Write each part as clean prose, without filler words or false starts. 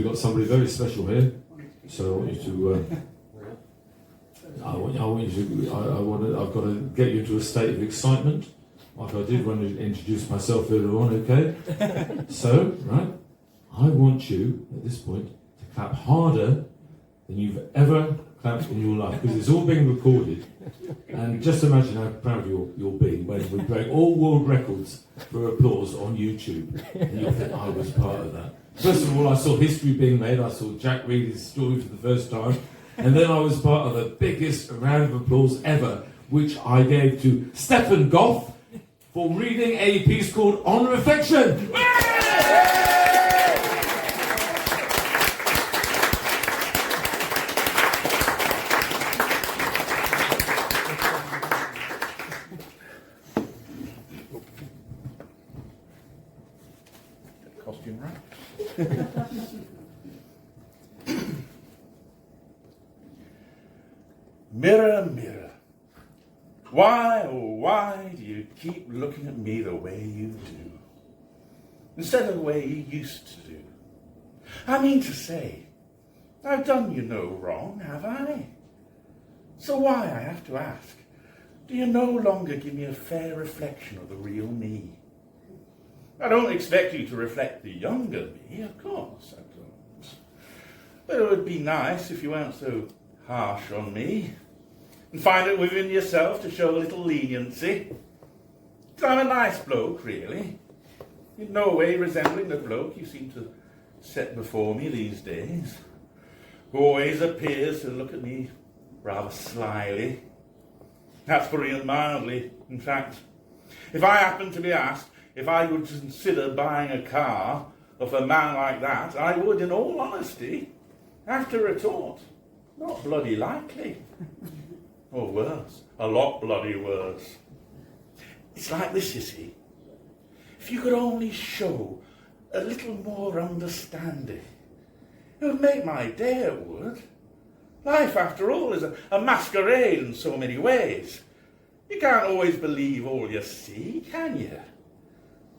got somebody very special here. So I want you to. I've got to get you into a state of excitement, like I did when I introduced myself earlier on. Okay. So right, I want you at this point to clap harder than you've ever clapped in your life, because it's all being recorded. And just imagine how proud you'll be when we break all world records for applause on YouTube. And you'll think, I was part of that. First of all, I saw history being made. I saw Jack read his story for the first time. And then I was part of the biggest round of applause ever, which I gave to Stefan Gough for reading a piece called On Reflection. Costume right. Mirror, mirror, why, oh why do you keep looking at me the way you do, instead of the way you used to do? I mean to say, I've done you no wrong, have I? So why, I have to ask, do you no longer give me a fair reflection of the real me? I don't expect you to reflect the younger me, of course I don't. But it would be nice if you weren't so harsh on me, and find it within yourself to show a little leniency. 'Cause I'm a nice bloke, really, in no way resembling the bloke you seem to set before me these days, who always appears to look at me rather slyly. That's putting it mildly. In fact, if I happen to be asked if I would consider buying a car of a man like that, I would, in all honesty, have to retort, not bloody likely. Or worse, a lot bloody worse. It's like this, you see. If you could only show a little more understanding, it would make my day, it would. Life, after all, is a masquerade in so many ways. You can't always believe all you see, can you?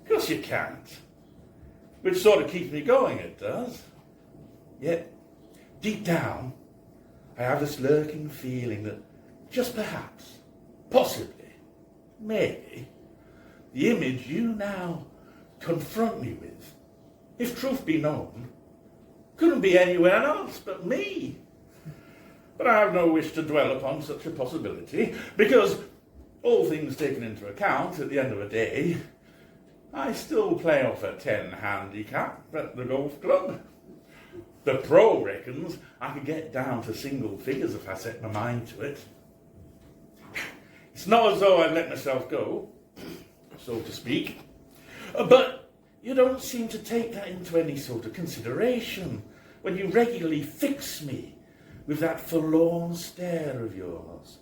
Of course you can't. Which sort of keeps me going, it does. Yet, deep down, I have this lurking feeling that just perhaps, possibly, maybe, the image you now confront me with, if truth be known, couldn't be anywhere else but me. But I have no wish to dwell upon such a possibility, because, all things taken into account, at the end of the day, I still play off a 10 handicap at the golf club. The pro reckons I could get down to single figures if I set my mind to it. It's not as though I've let myself go, so to speak, but you don't seem to take that into any sort of consideration when you regularly fix me with that forlorn stare of yours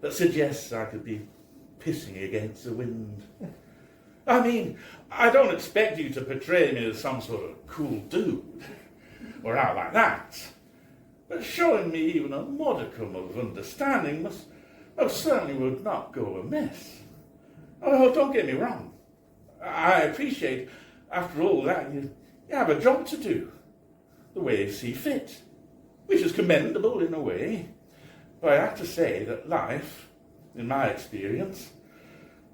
that suggests I could be pissing against the wind. I mean, I don't expect you to portray me as some sort of cool dude, or out like that, but showing me even a modicum of understanding most certainly would not go amiss. Oh, don't get me wrong. I appreciate, after all that, you have a job to do, the way you see fit, which is commendable in a way, but I have to say that life, in my experience,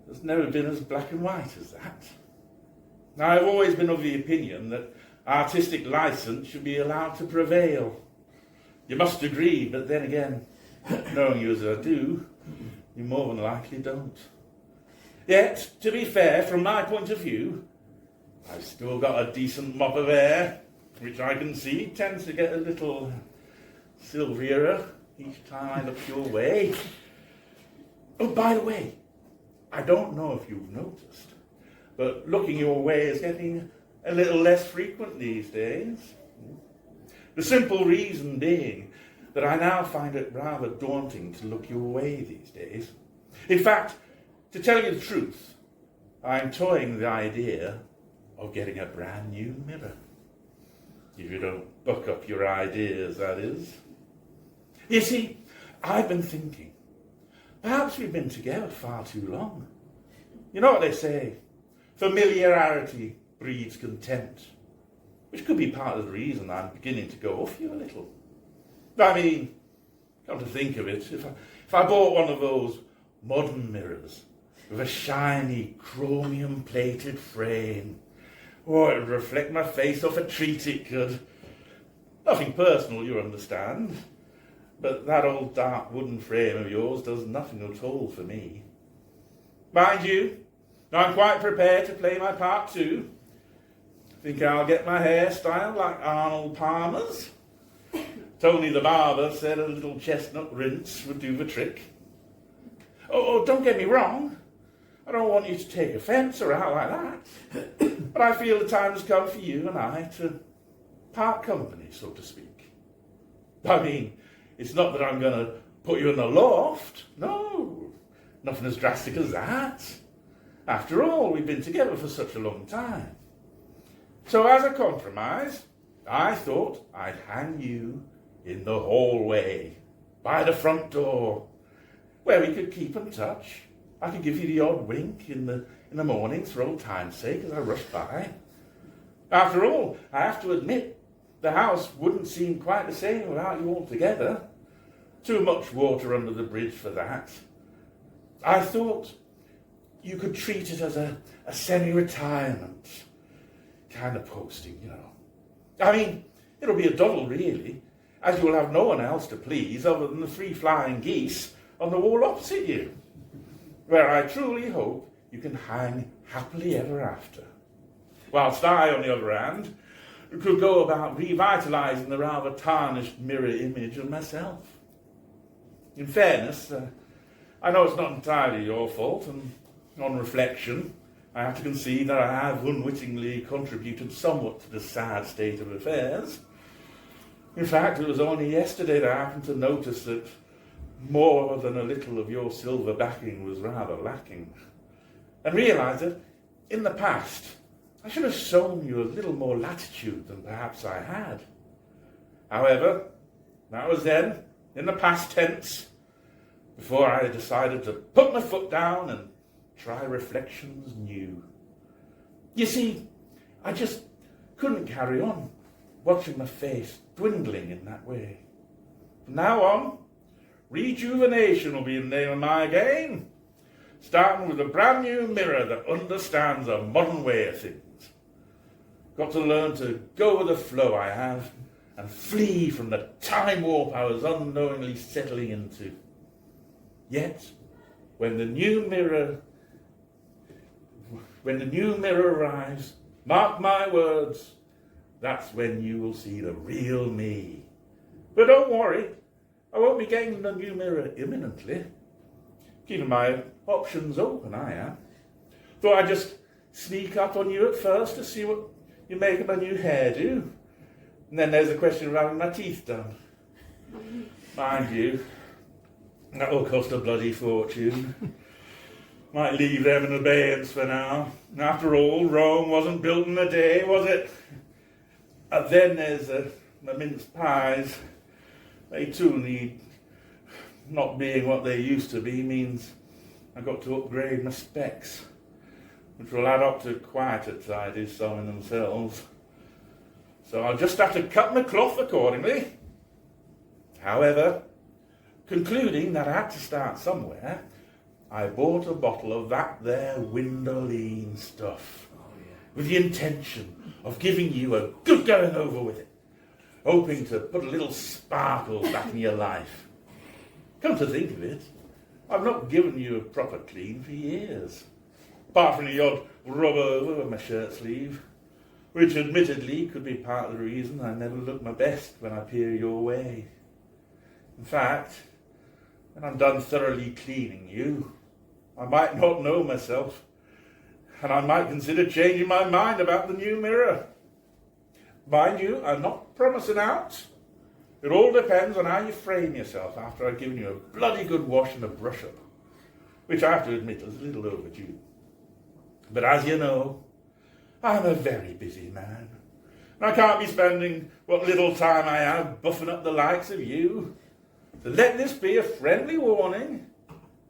has never been as black and white as that. Now, I've always been of the opinion that artistic license should be allowed to prevail. You must agree, but then again, knowing you as I do, you more than likely don't. Yet, to be fair, from my point of view, I've still got a decent mop of hair, which I can see tends to get a little silverier each time I look your way. Oh, by the way, I don't know if you've noticed, but looking your way is getting a little less frequent these days. The simple reason being that I now find it rather daunting to look your way these days. In fact, to tell you the truth, I'm toying the idea of getting a brand new mirror. If you don't buck up your ideas, that is. You see, I've been thinking, perhaps we've been together far too long. You know what they say, familiarity breeds contempt. which could be part of the reason I'm beginning to go off you a little. I mean, come to think of it, if I bought one of those modern mirrors with a shiny chromium-plated frame, it would reflect my face off a treat it could. Nothing personal, you understand. But that old dark wooden frame of yours does nothing at all for me. Mind you, I'm quite prepared to play my part too. Think I'll get my hair styled like Arnold Palmer's? Tony the barber said a little chestnut rinse would do the trick. Oh, don't get me wrong. I don't want you to take offence or out like that. But I feel the time has come for you and I to part company, so to speak. I mean, it's not that I'm going to put you in the loft. No, nothing as drastic as that. After all, we've been together for such a long time. So as a compromise, I thought I'd hang you in the hallway, by the front door, where we could keep in touch. I could give you the odd wink in the mornings for old time's sake as I rush by. After all, I have to admit, the house wouldn't seem quite the same without you altogether. Too much water under the bridge for that. I thought you could treat it as a semi-retirement kind of posting, you know. I mean, it'll be a doddle, really, as you'll have no one else to please other than the 3 flying geese on the wall opposite you, where I truly hope you can hang happily ever after. Whilst I, on the other hand, could go about revitalising the rather tarnished mirror image of myself. In fairness, I know it's not entirely your fault, and on reflection, I have to concede that I have unwittingly contributed somewhat to the sad state of affairs. In fact, it was only yesterday that I happened to notice that more than a little of your silver backing was rather lacking, and realised that, in the past, I should have shown you a little more latitude than perhaps I had. However, that was then, in the past tense, before I decided to put my foot down and try reflections new. You see, I just couldn't carry on watching my face dwindling in that way. From now on, rejuvenation will be the name of my game, starting with a brand new mirror that understands a modern way of things. Got to learn to go with the flow I have and flee from the time warp I was unknowingly settling into. Yet, when the new mirror arrives, mark my words, that's when you will see the real me. But don't worry, I won't be getting the new mirror imminently. Keeping my options open, I am. Thought I'd just sneak up on you at first to see what you make of my new hairdo. And then there's the question of having my teeth done. Mind you, that will cost a bloody fortune. Might leave them in abeyance for now. After all, Rome wasn't built in a day, was it? And then there's the mince pies. They too need, not being what they used to be, means I've got to upgrade my specs, which will add up to quite a tidy sum in themselves. So I'll just have to cut my cloth accordingly. However, concluding that I had to start somewhere, I bought a bottle of that there Windoline stuff, with the intention of giving you a good going over with it, hoping to put a little sparkle back in your life. Come to think of it, I've not given you a proper clean for years, apart from the odd rub over my shirt sleeve, which admittedly could be part of the reason I never look my best when I peer your way. In fact, when I'm done thoroughly cleaning you, I might not know myself, and I might consider changing my mind about the new mirror. Mind you, I'm not promising out. It all depends on how you frame yourself after I've given you a bloody good wash and a brush up, which I have to admit is a little overdue. But as you know, I'm a very busy man, and I can't be spending what little time I have buffing up the likes of you. So let this be a friendly warning.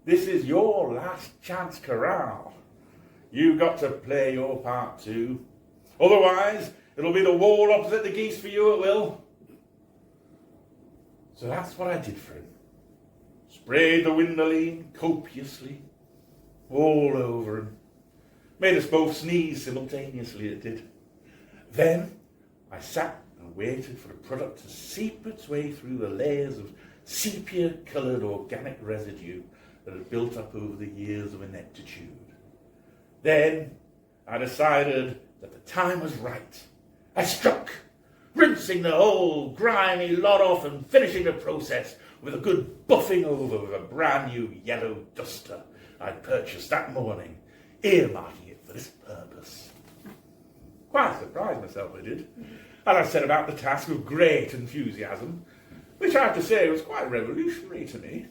This is your last chance corral. You've got to play your part too. Otherwise, It'll be the wall opposite the geese for you, it will. So that's what I did for him. Sprayed the windoline copiously, all over him. Made us both sneeze simultaneously, it did. Then I sat and waited for the product to seep its way through the layers of sepia-coloured organic residue that had built up over the years of ineptitude. Then I decided that the time was right. I struck, rinsing the whole grimy lot off and finishing the process with a good buffing over with a brand new yellow duster I'd purchased that morning, earmarking it for this purpose. Quite surprised myself, I did. And I set about the task with great enthusiasm, which I have to say was quite revolutionary to me,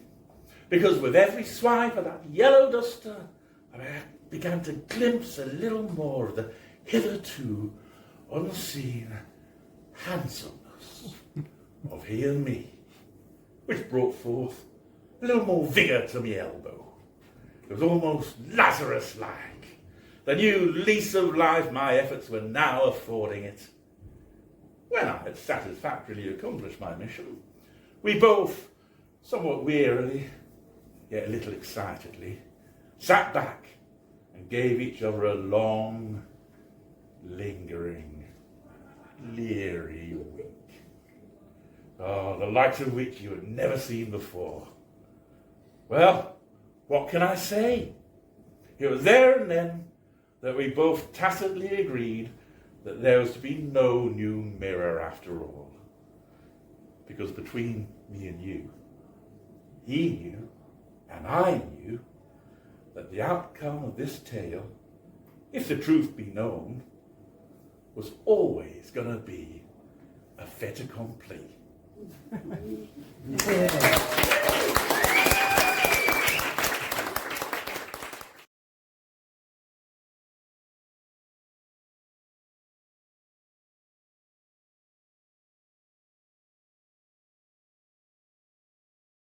because with every swipe of that yellow duster, I began to glimpse a little more of the hitherto unseen handsomeness of he and me, which brought forth a little more vigour to my elbow. It was almost Lazarus-like, the new lease of life my efforts were now affording it. When I had satisfactorily accomplished my mission, we both, somewhat wearily, yet a little excitedly, sat back and gave each other a long, lingering, leery wink. Oh, the likes of which you had never seen before. Well, what can I say? It was there and then that we both tacitly agreed that there was to be no new mirror after all. Because between me and you, he knew, and I knew, that the outcome of this tale, if the truth be known, was always going to be a fait accompli.